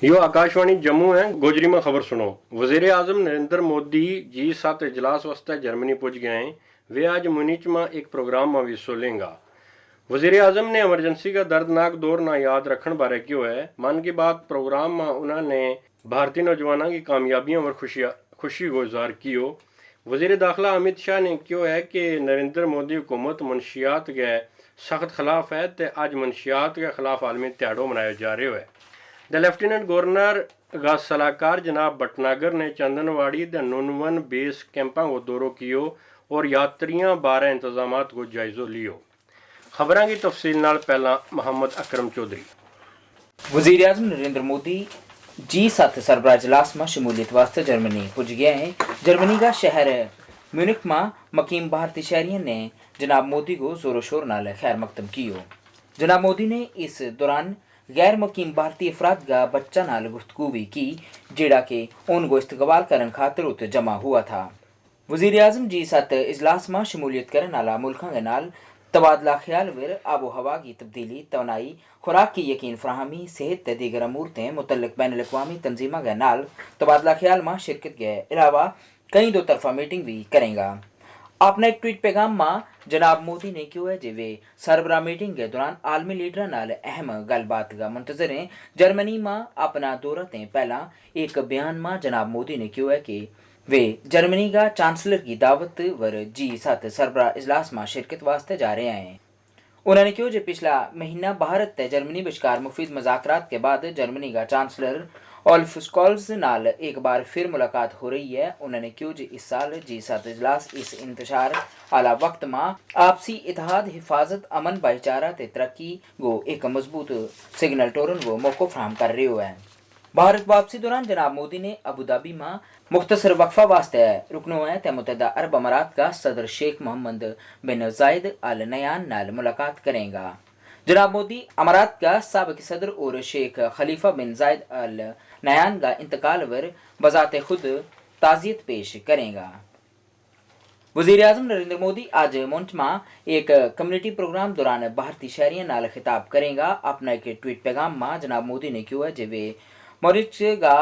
यो आकाशवाणी जम्मू है। गोजरी में खबर सुनो। वजीर आजम नरेंद्र मोदी G7 इजलास वास्ते जर्मनी पहुंच गए हैं। वे आज मुनीच में एक प्रोग्राम में हिस्सों लेंगे। वजीर आजम ने इमरजेंसी का दर्दनाक दौर ना याद रखने बारे क्यों है। मन की बात प्रोग्राम में उन्होंने भारतीय नौजवानों की कामयाबियों और खुशी गुजार की हो। वजीर दाखिला अमित शाह ने क्यों है कि नरेंद्र मोदी हुकूमत मनशियात के सख्त खिलाफ है तो आज मनशियात के खिलाफ आलमी त्याड़ो मनाया जा रहा है। द लेफ्टिनेंट गवर्नर का सलाहकार जनाब भटनागर ने चंदनवाड़ी द नुनवन बेस कैंपों को दौरो कियो और यात्रियों बारे इंतजाम को जायजो लियो। खबरों की तफसील नाल पहला मोहम्मद अकरम चौधरी। वजीर आजम नरेंद्र मोदी G7 सरबराह इजलास में शमूलियत वास्ते जर्मनी पुज गए हैं। जर्मनी का शहर म्यूनिख में मकीम भारतीय शहरियों ने जनाब मोदी को जोरों शोर नाल खैर मकदम कियो। जनाब मोदी ने इस दौरान गैर मुकीम भारतीय अफराद का बच्चा नाल गुफ्तगू भी की जेड़ा के उनको इस्तकबाल करन खातिर उत जमा हुआ था। वजीर आजम G7 इजलास में शमूलियत करने वाला मुल्कों के नाल तबादला ख्याल वर आबो हवा की तब्दीली, तवानाई, खुराक की यकीन फराहमी, सेहत दीगर अमूरतें मुतल्लिक बैन अवी तंजीमा के नाल तबादला ख्याल में शिरकत के अलावा कई दो तरफा मीटिंग भी करेंगा। अपने एक ट्वीट पैगाम में जनाब मोदी ने क्यों है जे वे सरबराह मीटिंग के दौरान आलमी लीडर नाल अहम गलबात का मुंतजर हैं। जर्मनी में अपना दौरा ते पहला एक बयान में जनाब मोदी ने क्यों है कि वे जर्मनी का चांसलर की दावत वर G7 सरबराह इजलास में शिरकत वास्ते जा रहे हैं। उन्होंने क्यों जो पिछला महीना भारत ते जर्मनी विचकार मुफीद मज़ाकरात के बाद जर्मनी का चांसलर ओल्फ स्कॉल्स नाल एक बार फिर मुलाकात हो रही है। उन्होंने क्यों जो इस साल G7 इजलास इस इंतशार आला वक्त में आपसी इतिहाद, हिफाजत, अमन, भाईचारा ते तरक्की को एक मजबूत सिग्नल टोरन को मौको फराहम कर रहे है। भारत वापसी दौरान जनाब मोदी ने अबू धाबी में मुख्तसर वक्फा वास्ते रुकनो है ते मुत्तहिदा अरब अमारात का सदर शेख मोहम्मद बिन जायद अल नयान नाल मुलाकात करेंगा। जनाब मोदी अमारात का साबिक सदर और शेख खलीफा बिन जायद अल नयान का इंतकाल वर बजाते खुद ताज़ियत पेश करेंगा। वजीर आजम नरेंद्र मोदी आज मुंच में एक कम्युनिटी प्रोग्राम दौरान भारतीय शहरियों नाल खिताब करेंगा। अपना एक ट्वीट पैगाम में जनाब मोदी ने क्यों है जे वे मॉरिच का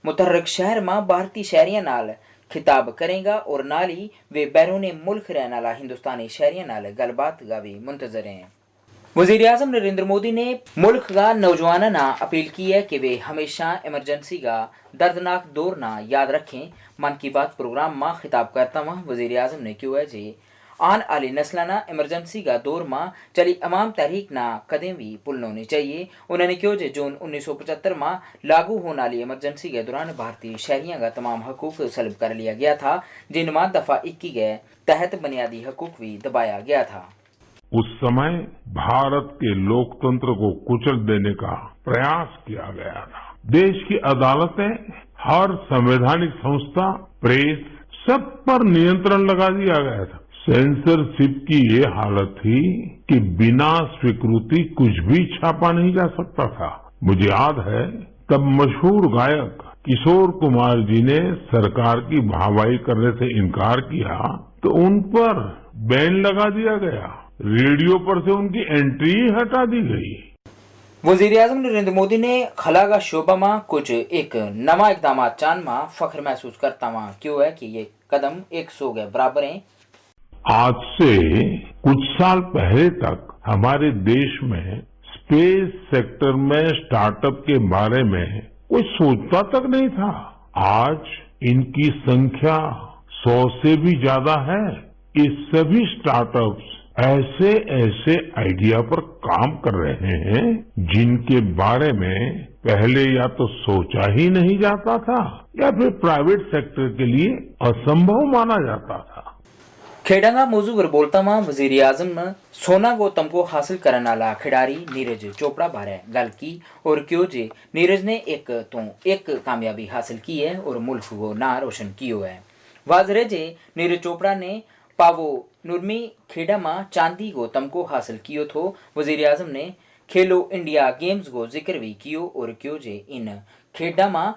मुतहरक शहर में भारतीय शहरियों नाल खिताब करेंगा और नाल ही वे बैरून मुल्क रहने वाला हिंदुस्तानी शहरियों नाल गलबात का भी मुंतजर हैं। वजीर आजम नरेंद्र मोदी ने मुल्क का नौजवानों ना अपील की है कि वे हमेशा इमरजेंसी का दर्दनाक दौर ना याद रखें। मन की बात प्रोग्राम में खिताब करता हुआ वजीर आजम ने क्यों है जे आन आली नस्लाना इमरजेंसी का दौर में चली अवाम तहरीक ना कदें भी पुल होनी चाहिए। उन्होंने क्यों जे जून 1975 में लागू होने वाली इमरजेंसी के दौरान भारतीय शहरियों का तमाम हकूक सल्ब कर लिया गया था, जिनमें दफा 21 के तहत बुनियादी हकूक भी दबाया गया था। उस समय भारत के लोकतंत्र को कुचल देने का प्रयास किया गया था। देश की अदालतें, हर संवैधानिक संस्था, प्रेस, सब पर नियंत्रण लगा दिया गया था। सेंसरशिप की ये हालत थी कि बिना स्वीकृति कुछ भी छापा नहीं जा सकता था। मुझे याद है तब मशहूर गायक किशोर कुमार जी ने सरकार की वाहवाही करने से इनकार किया तो उन पर बैन लगा दिया गया, रेडियो पर से उनकी एंट्री ही हटा दी गई। वजीर आजम नरेंद्र मोदी ने खला का शोबा में कुछ एक नवा इकदाम चान में फख्र महसूस करता हुआ क्यों है कि ये कदम 100 के बराबर हैं। आज से कुछ साल पहले तक हमारे देश में स्पेस सेक्टर में स्टार्टअप के बारे में कोई सोचता तक नहीं था। आज इनकी संख्या 100 से भी ज्यादा है। ये सभी स्टार्टअप्स ऐसे ऐसे आइडिया पर काम कर रहे हैं जिनके बारे में पहले या तो सोचा ही नहीं जाता था या फिर प्राइवेट सेक्टर के लिए असंभव माना जाता था। खेडंगा मौजू पर बोलता हुआ वजीर आजम ने सोना को तमको हासिल करने वाला खिडारी नीरज चोपड़ा बारे गल की और क्यों जे नीरज ने एक कामयाबी हासिल की है और मुल्क को ना रोशन कियो है। वाजरे जे नीरज चोपड़ा ने पावो नुरमी खेडा में चांदी को तमको हासिल कियो थो। वजीर आजम ने खेलो इंडिया गेम्स को जिक्र भी कियो और क्यों जे इन खेडा में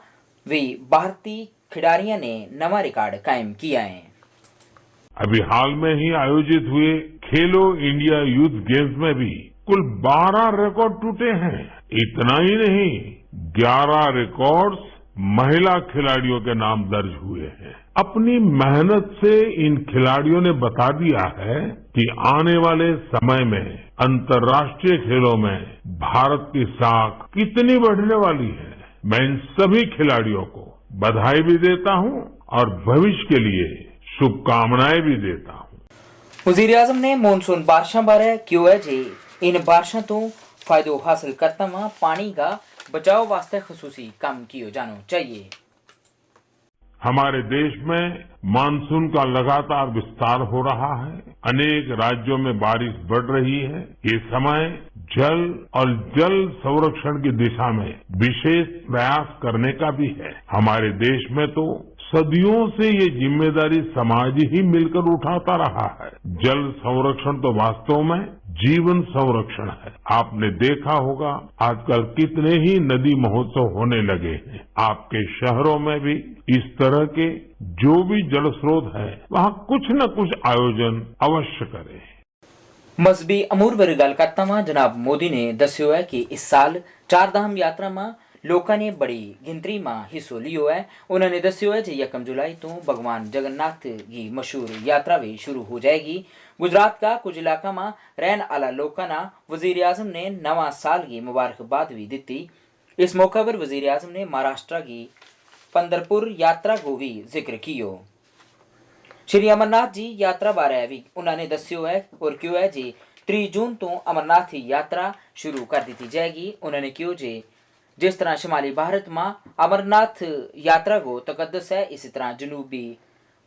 भी भारतीय खिडारियों ने नवा रिकॉर्ड कायम किया है। अभी हाल में ही आयोजित हुए खेलो इंडिया यूथ गेम्स में भी कुल 12 रिकॉर्ड टूटे हैं। इतना ही नहीं, 11 रिकॉर्ड्स महिला खिलाड़ियों के नाम दर्ज हुए हैं। अपनी मेहनत से इन खिलाड़ियों ने बता दिया है कि आने वाले समय में अंतर्राष्ट्रीय खेलों में भारत की साख कितनी बढ़ने वाली है। मैं इन सभी खिलाड़ियों को बधाई भी देता हूं और भविष्य के लिए शुभकामनाएं भी देता हूं। वजीर आजम ने मानसून बारिशां बारे क्यों है जी इन बारिशां तो फायदो हासिल करता हुआ पानी का बचाव वास्ते खसूसी काम किया जाना चाहिए। हमारे देश में मानसून का लगातार विस्तार हो रहा है। अनेक राज्यों में बारिश बढ़ रही है। ये समय जल और जल संरक्षण की दिशा में विशेष प्रयास करने का भी है। हमारे देश में तो सदियों से ये जिम्मेदारी समाज ही मिलकर उठाता रहा है। जल संरक्षण तो वास्तव में जीवन संरक्षण है। आपने देखा होगा आजकल कितने ही नदी महोत्सव होने लगे हैं। आपके शहरों में भी इस तरह के जो भी जल स्रोत है वहाँ कुछ न कुछ आयोजन अवश्य करें। मजहबी अमूर बारे गल करता हुआ जनाब मोदी ने दस्यो है कि इस साल चारधाम यात्रा में लोगों ने बड़ी गिनती में हिस्सो लियो है। उन्होंने दस्यो है कि 1 जुलाई तो भगवान जगन्नाथ की मशहूर यात्रा भी शुरू हो जाएगी। गुजरात का कुछ इलाका में रहने वाला लोगों ने वजीर आजम ने नवा साल की मुबारकबाद भी दी। इस मौका पर वजीर आजम ने महाराष्ट्र की पंढरपुर यात्रा को भी जिक्र कियो। श्री अमरनाथ जी यात्रा बारे भी उन्होंने दस्यो है और क्यों है जी 3 जून तो अमरनाथ यात्रा शुरू कर दी जाएगी। उन्होंने क्यों जी जिस तरह शिमाली भारत में अमरनाथ यात्रा को तकद्दस है, इसी तरह जनूबी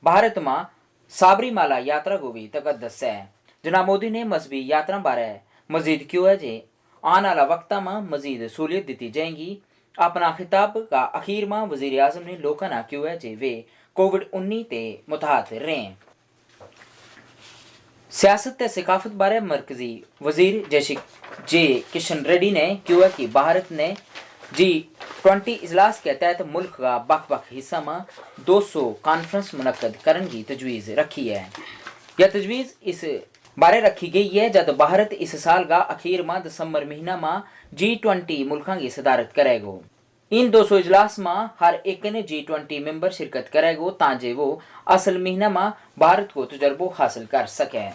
भारत में साबरीमाला यात्रा को भी तकद्दस है। जनाब मोदी ने मजहबी यात्रा बारे मजीद क्यों है जे आने वाला वक्त में मजीद सहूलियत दी जाएगी। अपना खिताब का अखीर में वजीर आजम ने लोगों ने क्यों है जे वे कोविड-19 ते मुतहत रहें। सियासत ते सिकाफत बारे मरकजी वजीर जे किशन रेड्डी ने क्यों है कि भारत ने G20 इजलास के तहत मुल्क का बख हिस्सा में 200 कॉन्फ्रेंस मुनक्कद करने की तजवीज़ रखी है। यह तजवीज़ इस बारे रखी गई है जब भारत इस साल का अखीर में दिसंबर महीना में G20 मुल्कों की सदारत करेगा। इन 200 इजलास में हर एक ने G20 मेंबर शिरकत करेगा ताकि वो असल महीना में भारत को तजर्बो हासिल कर सके।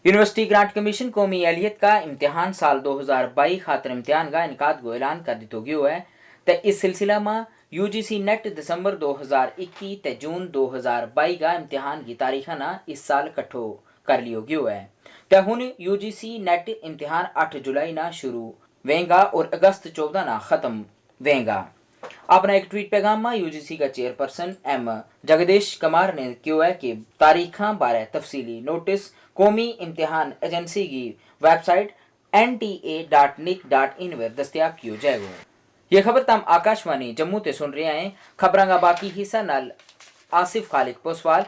यूनिवर्सिटी ग्रांट कमीशन कौमी अहलियत का इम्तिहान साल 2022 खातर इम्तिहान का इनकाद को ऐलान कर दिया गया है। तो इस सिलसिला में UGC नेट दिसंबर 2021 ते जून 2022 का इम्तिहान की तारीख ना इस साल कट्ठो कर लियो गयो है। तो हुन UGC नेट इम्तिहान 8 जुलाई ना शुरू वेगा और अगस्त 14 ना खत्म वेगा। अपना एक ट्वीट पैगाम में UGC का चेयरपर्सन M जगदीश कुमार ने क्यों है कि तारीखा बारे तफसीली नोटिस कौमी इम्तिहान एजेंसी की वेबसाइट nta.nic.in पर दस्तयाब किया जाएगा। ये खबर तम आकाशवाणी जम्मू ते सुन रहे हैं। खबरां का बाकी हिस्सा नाल आसिफ खालिद पोसवाल।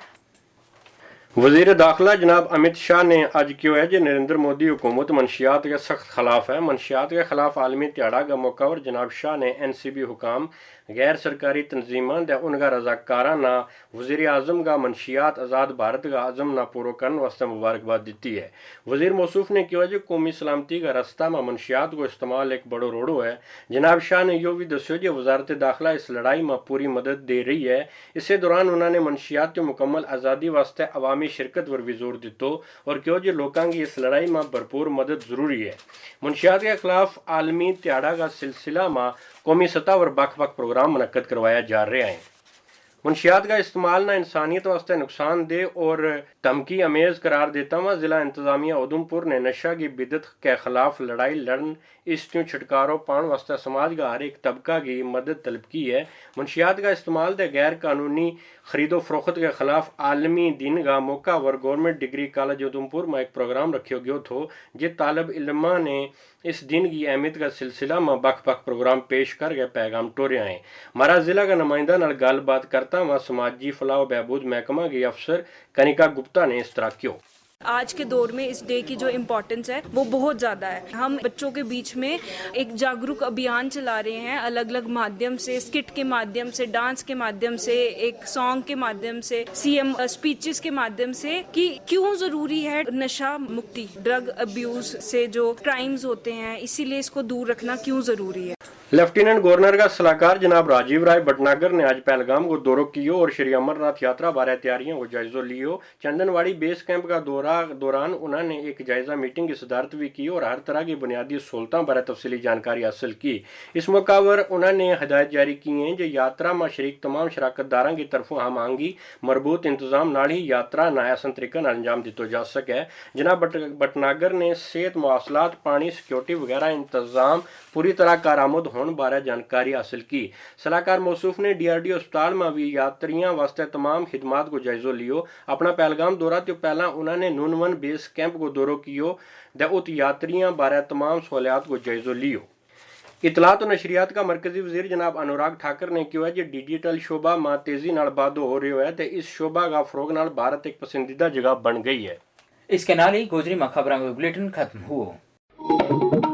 वजीर दाखिला जनाब अमित शाह ने आज क्यों है जो नरेंद्र मोदी हुकूमत मनशियात के सख्त खिलाफ है। मनशियात के खिलाफ आलमी त्याड़ा का मौका और जनाब शाह ने NCB हुकाम गैर सरकारी तंजीमान द उनका रजाकाराना वजीर आजम का मनशियात आज़ाद भारत का आज़म ना पूरा करने वास्ते मुबारकबाद दी है। वजीर मौसूफ ने कहा जो कौमी सलामती का रास्ता में मनशियात को इस्तेमाल एक बड़ो रोड़ो है। जनाब शाह ने यो भी दस्यो जो वजारत दाखिला इस लड़ाई में पूरी मदद दे रही है। इसी दौरान उन्होंने मनशियात की मुकम्मल आज़ादी वास्ते अवामी शिरकत पर भी जोर दितो और क्यों जो लोगों की इस लड़ाई में भरपूर मदद जरूरी है। मनशियात के खिलाफ आलमी त्याड़ा का सिलसिला में कौमी सतह पर बख प्रोग्राम मुनक्कद करवाया जा रहे हैं। मुनशियात का इस्तेमाल ना इंसानियत वास्ते नुकसानदेह और धमकी अमेज करार देता हुआ जिला इंतजामिया उधमपुर ने नशा की बिदत के खिलाफ लड़ाई लड़न इसत्यों छुटकारो पाने वास्ते समाज का हर एक तबका की मदद तलब की है। मुनशियात का इस्तेमाल दे गैर कानूनी खरीदो फरोख्त के खिलाफ आलमी दिन का मौका वर गवर्नमेंट डिग्री कॉलेज उधमपुर में एक प्रोग्राम रखो गयो थो जे तालब इल्मा ने इस दिन की अहमियत का सिलसिला में बख प्रोग्राम पेश करके पैगाम टोरे आए। हमारा जिला का नुमाइंदा नाल गलबात करता हुआ समाजी फलाह बहबूद महकमा की अफसर कनिका गुप्ता ने इस तरह क्यों आज के दौर में इस डे की जो इम्पोर्टेंस है वो बहुत ज़्यादा है। हम बच्चों के बीच में एक जागरूक अभियान चला रहे हैं अलग अलग माध्यम से, स्किट के माध्यम से, डांस के माध्यम से, एक सॉन्ग के माध्यम से, CM स्पीचेस के माध्यम से कि क्यों ज़रूरी है नशा मुक्ति, ड्रग अब्यूज से जो क्राइम्स होते हैं इसीलिए इसको दूर रखना क्यों ज़रूरी है। लेफ्टिनेंट गवर्नर का सलाहकार जनाब राजीव राय भटनागर ने आज पहलगाम को दौरो कियो और श्री अमरनाथ यात्रा बारे तैयारियों को जायजा लियो। चंदनवाड़ी बेस कैंप का दौरान उन्होंने एक जायजा मीटिंग की सदारत भी की और हर तरह की बुनियादी सहूलतों बारे तफसीली जानकारी हासिल की। इस मौका पर उन्होंने हदायत जारी की हैं जो यात्रा में शरीक तमाम शराकतदारों की तरफों हम आंगी मरबूत इंतजाम नाल ही यात्रा नायासन तरीके अंजाम दितो जा सके। जनाब भटनागर ने सेहत मवासलात पानी सिक्योरिटी वगैरह इंतजाम पूरी तरह कारामद होने बारे जानकारी हासिल की। सलाहकार मौसूफ ने DRDO अस्पताल में भी यात्रियों वास्ते तमाम खिदमात को जायजो लियो। अपना पहलगाम दौरा तो पहला उन्होंने नूनवन बेस कैंप को दौरो कियो उत यात्रियों बारे तमाम सहूलियात को जायजो लियो। इतलात और नशरियात का मरकजी वजीर जनाब अनुराग ठाकर ने कहा कि डिजिटल शोबा में तेजी नाल वाधो हो रहा है तो इस शोबा का फरोग नाल भारत एक पसंदीदा जगह बन गई है। इसके नाल ही गोजरी में खबरों का बुलेटिन खत्म हुआ।